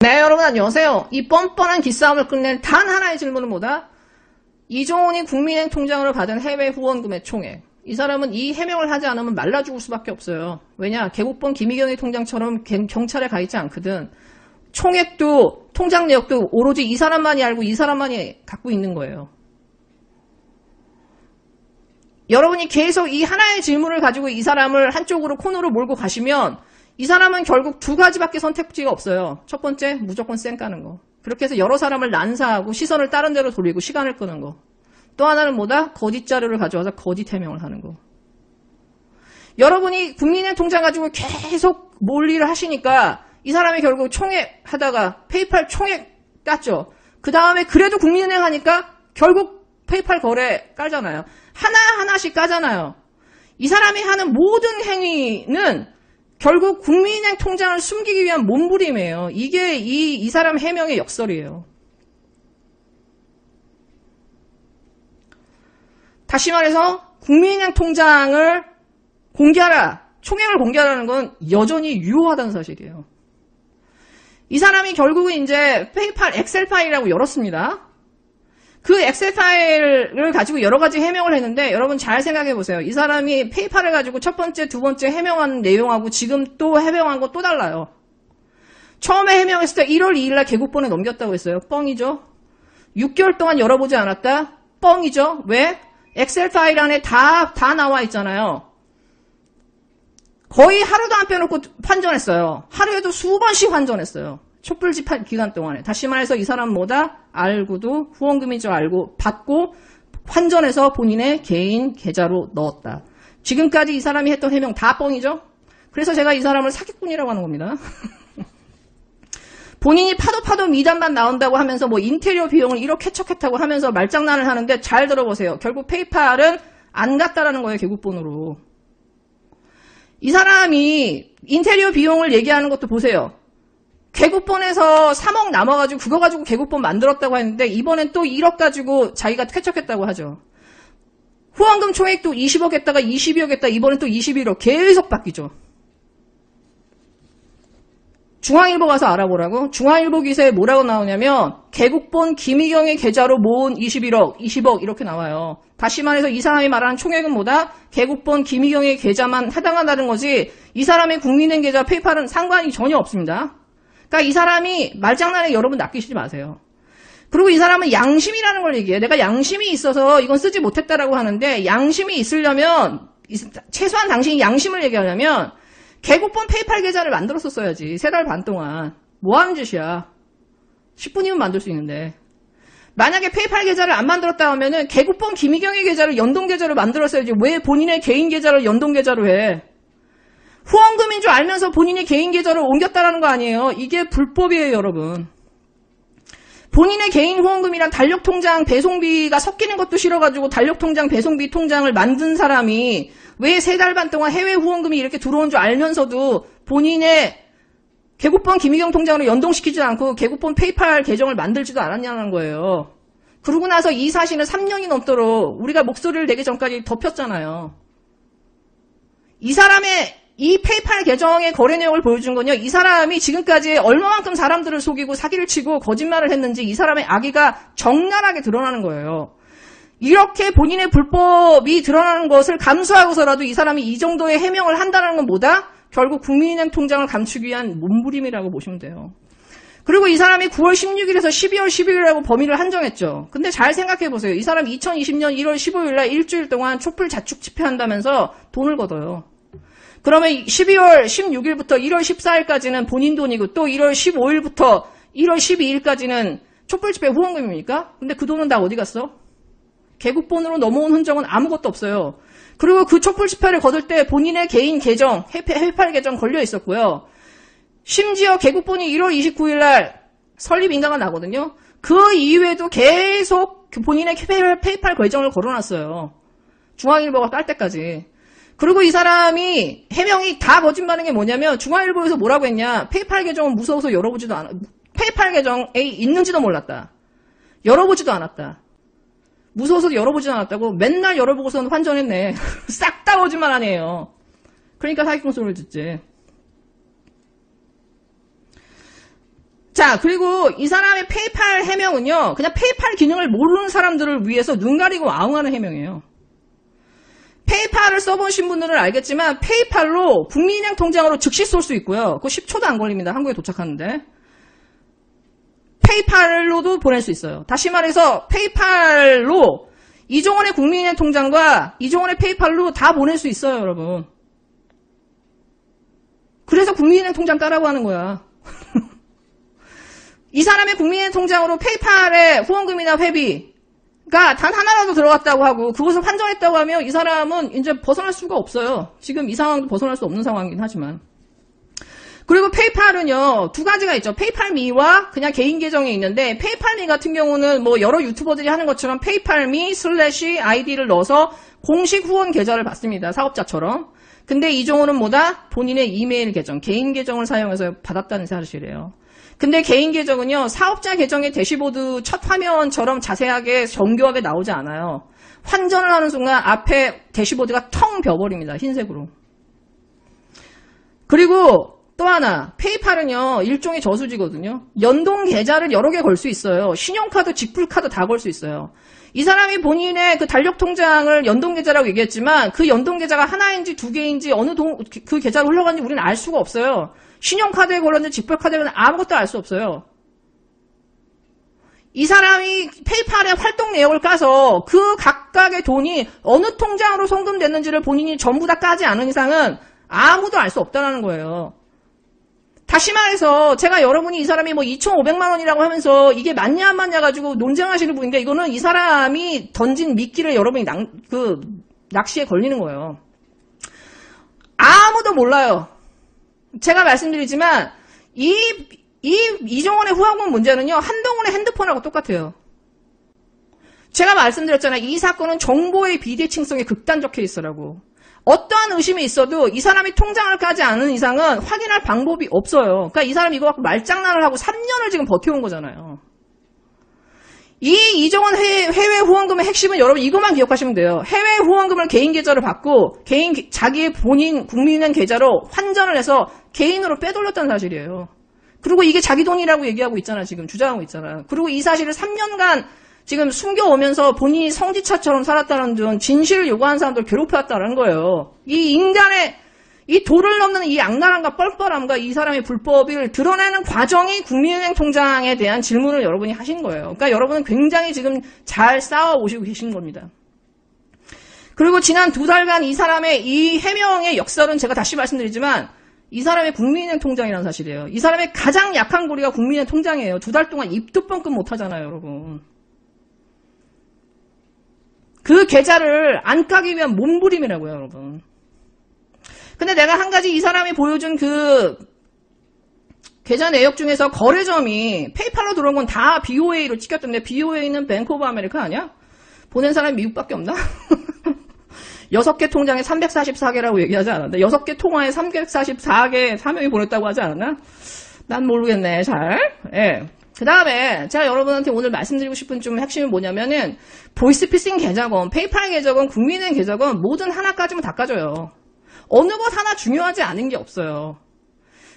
네, 여러분 안녕하세요. 이 뻔뻔한 기싸움을 끝낸 단 하나의 질문은 뭐다? 이종훈이 국민은행 통장으로 받은 해외 후원금의 총액. 이 사람은 이 해명을 하지 않으면 말라 죽을 수밖에 없어요. 왜냐? 개국본 김희경의 통장처럼 경찰에 가 있지 않거든. 총액도 통장 내역도 오로지 이 사람만이 알고 이 사람만이 갖고 있는 거예요. 여러분이 계속 이 하나의 질문을 가지고 이 사람을 한쪽으로 코너로 몰고 가시면 이 사람은 결국 두 가지밖에 선택지가 없어요. 첫 번째, 무조건 쌩 까는 거. 그렇게 해서 여러 사람을 난사하고 시선을 다른 데로 돌리고 시간을 끄는 거. 또 하나는 뭐다? 거짓 자료를 가져와서 거짓 해명을 하는 거. 여러분이 국민은행 통장 가지고 계속 몰리를 하시니까 이 사람이 결국 총액 하다가 페이팔 총액 깠죠. 그 다음에 그래도 국민은행 하니까 결국 페이팔 거래 깔잖아요. 하나하나씩 까잖아요. 이 사람이 하는 모든 행위는 결국 국민은행 통장을 숨기기 위한 몸부림이에요. 이게 이 사람 해명의 역설이에요. 다시 말해서 국민은행 통장을 공개하라, 총액을 공개하라는 건 여전히 유효하다는 사실이에요. 이 사람이 결국은 이제 페이팔 엑셀 파일이라고 열었습니다. 그 엑셀 파일을 가지고 여러 가지 해명을 했는데 여러분 잘 생각해 보세요. 이 사람이 페이팔을 가지고 첫 번째, 두 번째 해명한 내용하고 지금 또 해명한 거 또 달라요. 처음에 해명했을 때 1월 2일 날 개국본에 넘겼다고 했어요. 뻥이죠. 6개월 동안 열어보지 않았다? 뻥이죠. 왜? 엑셀 파일 안에 다 나와 있잖아요. 거의 하루도 안 빼놓고 환전했어요. 하루에도 수번씩 환전했어요. 촛불 집회 기간 동안에. 다시 말해서 이 사람은 뭐다? 알고도 후원금인 줄 알고 받고 환전해서 본인의 개인 계좌로 넣었다. 지금까지 이 사람이 했던 해명 다 뻥이죠? 그래서 제가 이 사람을 사기꾼이라고 하는 겁니다. 본인이 파도 미담만 나온다고 하면서 뭐 인테리어 비용을 이렇게 척했다고 하면서 말장난을 하는데 잘 들어보세요. 결국 페이팔은 안 갔다라는 거예요. 개국본으로. 이 사람이 인테리어 비용을 얘기하는 것도 보세요. 개국본에서 3억 남아가지고 그거 가지고 개국본 만들었다고 했는데 이번엔 또 1억 가지고 자기가 쾌척했다고 하죠. 후원금 총액도 20억 했다가 22억 했다 이번엔 또 21억 계속 바뀌죠. 중앙일보 가서 알아보라고. 중앙일보 기사에 뭐라고 나오냐면 개국본 김희경의 계좌로 모은 21억, 20억 이렇게 나와요. 다시 말해서 이 사람이 말하는 총액은 뭐다? 개국본 김희경의 계좌만 해당한다는 거지 이 사람의 국민은행 계좌 페이팔은 상관이 전혀 없습니다. 그러니까 이 사람이 말장난에 여러분 낚이시지 마세요. 그리고 이 사람은 양심이라는 걸 얘기해요. 내가 양심이 있어서 이건 쓰지 못했다라고 하는데 양심이 있으려면 최소한 당신이 양심을 얘기하려면 개국본 페이팔 계좌를 만들었었어야지. 3달 반 동안. 뭐 하는 짓이야. 10분이면 만들 수 있는데. 만약에 페이팔 계좌를 안 만들었다 하면은 개국본 김희경의 계좌를 연동 계좌로 만들었어야지. 왜 본인의 개인 계좌를 연동 계좌로 해? 후원금인 줄 알면서 본인의 개인 계좌를 옮겼다라는 거 아니에요. 이게 불법이에요, 여러분. 본인의 개인 후원금이랑 달력통장 배송비가 섞이는 것도 싫어가지고 달력통장 배송비 통장을 만든 사람이 왜 3달 반 동안 해외 후원금이 이렇게 들어온 줄 알면서도 본인의 개국본 김희경 통장으로 연동시키지 않고 개국본 페이팔 계정을 만들지도 않았냐는 거예요. 그러고 나서 이 사실은 3년이 넘도록 우리가 목소리를 내기 전까지 덮였잖아요. 이 사람의 이 페이팔 계정의 거래 내역을 보여준 건요. 이 사람이 지금까지 얼마만큼 사람들을 속이고 사기를 치고 거짓말을 했는지 이 사람의 악의가 적나라하게 드러나는 거예요. 이렇게 본인의 불법이 드러나는 것을 감수하고서라도 이 사람이 이 정도의 해명을 한다는 건 뭐다? 결국 국민은행 통장을 감추기 위한 몸부림이라고 보시면 돼요. 그리고 이 사람이 9월 16일에서 12월 11일이라고 범위를 한정했죠. 근데 잘 생각해보세요. 이 사람이 2020년 1월 15일 날 일주일 동안 촛불 자축 집회한다면서 돈을 걷어요. 그러면 12월 16일부터 1월 14일까지는 본인 돈이고 또 1월 15일부터 1월 12일까지는 촛불 집회 후원금입니까? 근데 그 돈은 다 어디 갔어? 개국본으로 넘어온 흔적은 아무것도 없어요. 그리고 그 촛불 집회를 거둘 때 본인의 개인 계정, 페이팔 계정 걸려 있었고요. 심지어 개국본이 1월 29일 날 설립 인가가 나거든요. 그 이후에도 계속 본인의 페이팔 계정을 걸어놨어요. 중앙일보가 깔 때까지. 그리고 이 사람이 해명이 다 거짓말인 게 뭐냐면 중앙일보에서 뭐라고 했냐. 페이팔 계정은 무서워서 열어보지도 않아. 페이팔 계정에 있는지도 몰랐다. 열어보지도 않았다. 무서워서 열어보지도 않았다고 맨날 열어보고서는 환전했네. 싹 다 거짓말 아니에요. 그러니까 사기꾼 소리를 듣지. 자, 그리고 이 사람의 페이팔 해명은요, 그냥 페이팔 기능을 모르는 사람들을 위해서 눈 가리고 아웅하는 해명이에요. 페이팔을 써보신 분들은 알겠지만 페이팔로 국민은행 통장으로 즉시 쏠 수 있고요. 그거 10초도 안 걸립니다. 한국에 도착하는데. 페이팔로도 보낼 수 있어요. 다시 말해서 페이팔로 이종원의 국민은행 통장과 이종원의 페이팔로 다 보낼 수 있어요, 여러분. 그래서 국민은행 통장 까라고 하는 거야. 이 사람의 국민은행 통장으로 페이팔의 후원금이나 회비가 단 하나라도 들어갔다고 하고 그것을 환전했다고 하면 이 사람은 이제 벗어날 수가 없어요. 지금 이 상황도 벗어날 수 없는 상황이긴 하지만. 그리고 페이팔은요, 두 가지가 있죠. 페이팔미와 그냥 개인 계정이 있는데, 페이팔미 같은 경우는 뭐 여러 유튜버들이 하는 것처럼 페이팔미 / 아이디를 넣어서 공식 후원 계좌를 받습니다. 사업자처럼. 근데 이종호는 뭐다? 본인의 이메일 계정, 개인 계정을 사용해서 받았다는 사실이에요. 근데 개인 계정은요, 사업자 계정의 대시보드 첫 화면처럼 자세하게 정교하게 나오지 않아요. 환전을 하는 순간 앞에 대시보드가 텅 비어버립니다. 흰색으로. 그리고 또 하나, 페이팔은요, 일종의 저수지거든요. 연동 계좌를 여러 개 걸 수 있어요. 신용카드, 직불카드 다 걸 수 있어요. 이 사람이 본인의 그 달력 통장을 연동 계좌라고 얘기했지만 그 연동 계좌가 하나인지 두 개인지 어느 그 계좌로 흘러가는지 우리는 알 수가 없어요. 신용카드에 걸렸는지 직불카드에 걸렸는지 아무것도 알 수 없어요. 이 사람이 페이팔의 활동 내역을 까서 그 각각의 돈이 어느 통장으로 송금됐는지를 본인이 전부 다 까지 않은 이상은 아무도 알 수 없다는 거예요. 다시 말해서 제가 여러분이 이 사람이 뭐 2,500만 원이라고 하면서 이게 맞냐 안 맞냐 가지고 논쟁하시는 분인데 이거는 이 사람이 던진 미끼를 여러분이 낚시에 걸리는 거예요. 아무도 몰라요. 제가 말씀드리지만 이종원의 후원금 문제는요, 한동훈의 핸드폰하고 똑같아요. 제가 말씀드렸잖아요. 이 사건은 정보의 비대칭성의 극단적 케이스라고. 어떠한 의심이 있어도 이 사람이 통장을 까지 않은 이상은 확인할 방법이 없어요. 그러니까 이 사람이 이거 갖고 말장난을 하고 3년을 지금 버텨온 거잖아요. 이 이종원 해외 후원금의 핵심은 여러분 이것만 기억하시면 돼요. 해외 후원금을 개인 계좌로 받고 자기의 본인 국민은행 계좌로 환전을 해서 개인으로 빼돌렸다는 사실이에요. 그리고 이게 자기 돈이라고 얘기하고 있잖아. 지금 주장하고 있잖아. 그리고 이 사실을 3년간 지금 숨겨오면서 본인이 성지차처럼 살았다는 등 진실을 요구하는 사람들 괴롭혀왔다는 거예요. 이 인간의 이 도를 넘는 이 악랄함과 뻘뻘함과 이 사람의 불법을 드러내는 과정이 국민은행 통장에 대한 질문을 여러분이 하신 거예요. 그러니까 여러분은 굉장히 지금 잘 싸워오시고 계신 겁니다. 그리고 지난 2달간 이 사람의 이 해명의 역설은 제가 다시 말씀드리지만 이 사람의 국민은행 통장이라는 사실이에요. 이 사람의 가장 약한 고리가 국민은행 통장이에요. 2달 동안 입도 뻥끗 못하잖아요, 여러분. 그 계좌를 안 까기 위한 몸부림이라고요, 여러분. 근데 내가 한 가지 이 사람이 보여준 그 계좌 내역 중에서 거래점이 페이팔로 들어온 건 다 BOA로 찍혔던데 BOA는 뱅크 오브 아메리카 아니야? 보낸 사람이 미국밖에 없나? 6개 통장에 344개라고 얘기하지 않았나? 6개 통화에 344개 사명이 보냈다고 하지 않았나? 난 모르겠네, 잘. 예. 그 다음에 제가 여러분한테 오늘 말씀드리고 싶은 좀 핵심은 뭐냐면은 보이스피싱 계좌건, 페이팔 계좌건, 국민은행 계좌건 뭐든 하나까지면 다 까져요. 어느 것 하나 중요하지 않은 게 없어요.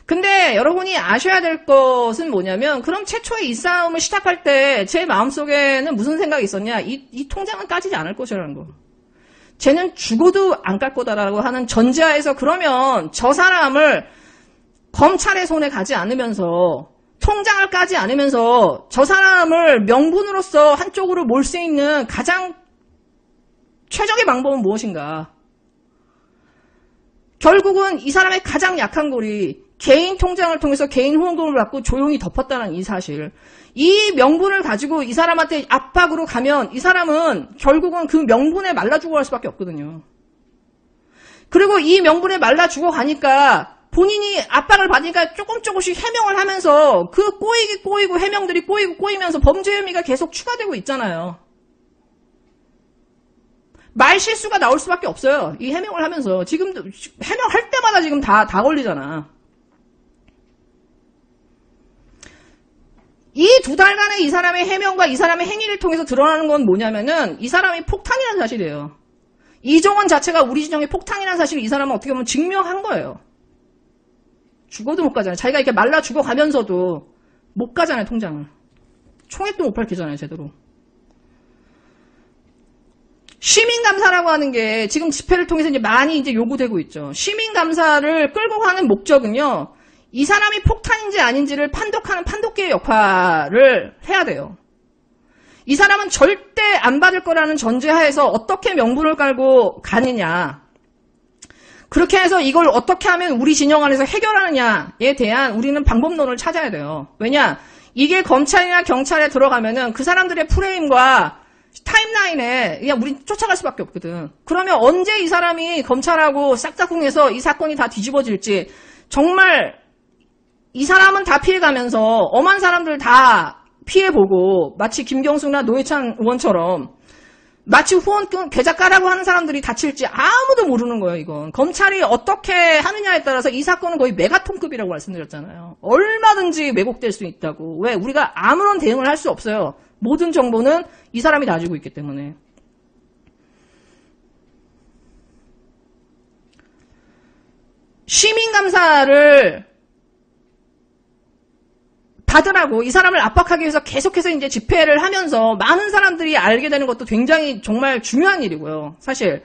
근데 여러분이 아셔야 될 것은 뭐냐면 그럼 최초에 이 싸움을 시작할 때 제 마음속에는 무슨 생각이 있었냐. 이 통장은 까지지 않을 것이라는 거. 쟤는 죽어도 안 깔 거다라고 하는 전제하에서 그러면 저 사람을 검찰의 손에 가지 않으면서 통장을 까지 않으면서 저 사람을 명분으로서 한쪽으로 몰 수 있는 가장 최적의 방법은 무엇인가? 결국은 이 사람의 가장 약한 고리, 개인 통장을 통해서 개인 후원금을 받고 조용히 덮었다는 이 사실. 이 명분을 가지고 이 사람한테 압박으로 가면 이 사람은 결국은 그 명분에 말라 죽어갈 수밖에 없거든요. 그리고 이 명분에 말라 죽어가니까 본인이 압박을 받으니까 조금씩 해명을 하면서 그 꼬이고 해명들이 꼬이면서 범죄 혐의가 계속 추가되고 있잖아요. 말 실수가 나올 수밖에 없어요. 이 해명을 하면서. 지금도 해명할 때마다 지금 다 걸리잖아. 이 2달간의 이 사람의 해명과 이 사람의 행위를 통해서 드러나는 건 뭐냐면은 이 사람이 폭탄이라는 사실이에요. 이종원 자체가 우리 진영의 폭탄이라는 사실을 이 사람은 어떻게 보면 증명한 거예요. 죽어도 못 가잖아요. 자기가 이렇게 말라 죽어가면서도 못 가잖아요, 통장을. 총액도 못 밝히잖아요, 제대로. 시민감사라고 하는 게 지금 집회를 통해서 이제 많이 이제 요구되고 있죠. 시민감사를 끌고 가는 목적은요, 이 사람이 폭탄인지 아닌지를 판독하는 판독기의 역할을 해야 돼요. 이 사람은 절대 안 받을 거라는 전제하에서 어떻게 명분을 깔고 가느냐. 그렇게 해서 이걸 어떻게 하면 우리 진영 안에서 해결하느냐에 대한 우리는 방법론을 찾아야 돼요. 왜냐? 이게 검찰이나 경찰에 들어가면은 그 사람들의 프레임과 타임라인에 그냥 우린 쫓아갈 수밖에 없거든. 그러면 언제 이 사람이 검찰하고 싹짝꿍해서 이 사건이 다 뒤집어질지, 정말 이 사람은 다 피해가면서 엄한 사람들 다 피해보고, 마치 김경수나 노회찬 의원처럼 마치 후원 계좌 까라고 하는 사람들이 다칠지 아무도 모르는 거예요. 이건 검찰이 어떻게 하느냐에 따라서 이 사건은 거의 메가톤급이라고 말씀드렸잖아요. 얼마든지 왜곡될 수 있다고. 왜? 우리가 아무런 대응을 할 수 없어요. 모든 정보는 이 사람이 가지고 있기 때문에. 시민감사를 받으라고 이 사람을 압박하기 위해서 계속해서 이제 집회를 하면서 많은 사람들이 알게 되는 것도 굉장히 정말 중요한 일이고요. 사실.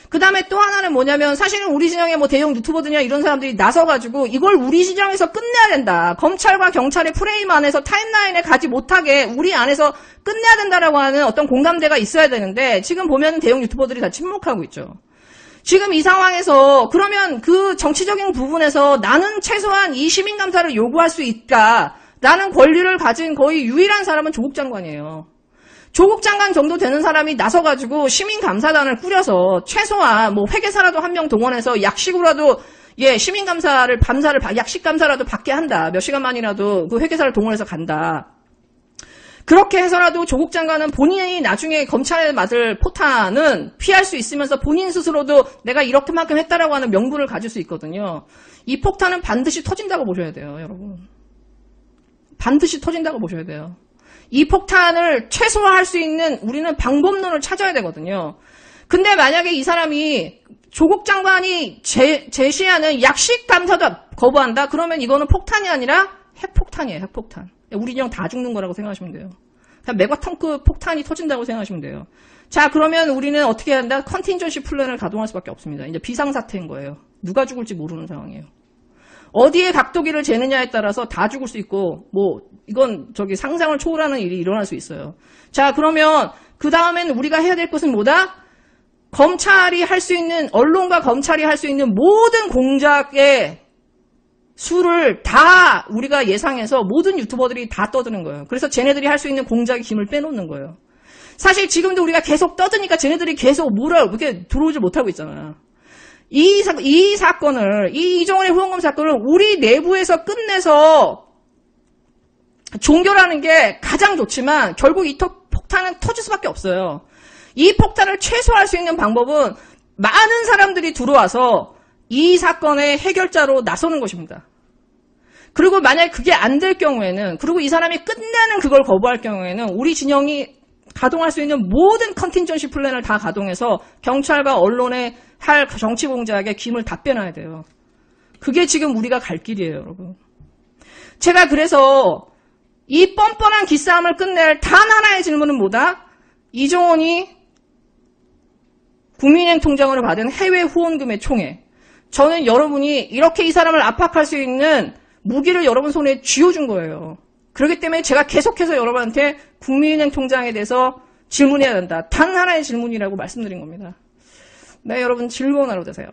그 다음에 또 하나는 뭐냐면, 사실은 우리 진영의 뭐 대형 유튜버들이나 이런 사람들이 나서가지고 이걸 우리 진영에서 끝내야 된다. 검찰과 경찰의 프레임 안에서 타임라인에 가지 못하게 우리 안에서 끝내야 된다라고 하는 어떤 공감대가 있어야 되는데, 지금 보면 대형 유튜버들이 다 침묵하고 있죠. 지금 이 상황에서 그러면 그 정치적인 부분에서 나는 최소한 이 시민감사를 요구할 수 있다. 라는 권리를 가진 거의 유일한 사람은 조국 장관이에요. 조국 장관 정도 되는 사람이 나서가지고 시민감사단을 꾸려서 최소한 뭐 회계사라도 한 명 동원해서 약식으로라도 시민감사를 약식감사라도 받게 한다. 몇 시간만이라도 그 회계사를 동원해서 간다. 그렇게 해서라도 조국 장관은 본인이 나중에 검찰에 맞을 포탄은 피할 수 있으면서 본인 스스로도 내가 이렇게만큼 했다라고 하는 명분을 가질 수 있거든요. 이 폭탄은 반드시 터진다고 보셔야 돼요, 여러분. 반드시 터진다고 보셔야 돼요. 이 폭탄을 최소화할 수 있는 우리는 방법론을 찾아야 되거든요. 근데 만약에 이 사람이 조국 장관이 제시하는 약식 감사도 거부한다? 그러면 이거는 폭탄이 아니라 핵폭탄이에요. 핵폭탄. 우리 인형 다 죽는 거라고 생각하시면 돼요. 메가톤급 폭탄이 터진다고 생각하시면 돼요. 자, 그러면 우리는 어떻게 해야 한다? 컨틴전시 플랜을 가동할 수밖에 없습니다. 이제 비상사태인 거예요. 누가 죽을지 모르는 상황이에요. 어디에 각도기를 재느냐에 따라서 다 죽을 수 있고, 이건 상상을 초월하는 일이 일어날 수 있어요. 자, 그러면 그 다음엔 우리가 해야 될 것은 뭐다? 검찰이 할 수 있는, 언론과 검찰이 할 수 있는 모든 공작의 수를 다 우리가 예상해서 모든 유튜버들이 다 떠드는 거예요. 그래서 쟤네들이 할 수 있는 공작의 힘을 빼놓는 거예요. 사실 지금도 우리가 계속 떠드니까 쟤네들이 계속 이렇게 들어오질 못하고 있잖아. 이 사건을, 이 이정원의 후원금 사건을 우리 내부에서 끝내서 종결하는 게 가장 좋지만 결국 이 폭탄은 터질 수밖에 없어요. 이 폭탄을 최소화할 수 있는 방법은 많은 사람들이 들어와서 이 사건의 해결자로 나서는 것입니다. 그리고 만약에 그게 안 될 경우에는, 그리고 이 사람이 끝내는 그걸 거부할 경우에는 우리 진영이 가동할 수 있는 모든 컨틴전시 플랜을 다 가동해서 경찰과 언론에 할 정치 공작의 김을 다 빼놔야 돼요. 그게 지금 우리가 갈 길이에요, 여러분. 제가 그래서 이 뻔뻔한 기싸움을 끝낼 단 하나의 질문은 뭐다? 이종원이 국민은행 통장으로 받은 해외 후원금의 총액. 저는 여러분이 이렇게 이 사람을 압박할 수 있는 무기를 여러분 손에 쥐어준 거예요. 그렇기 때문에 제가 계속해서 여러분한테 국민은행 통장에 대해서 질문해야 된다. 단 하나의 질문이라고 말씀드린 겁니다. 네, 여러분 즐거운 하루 되세요.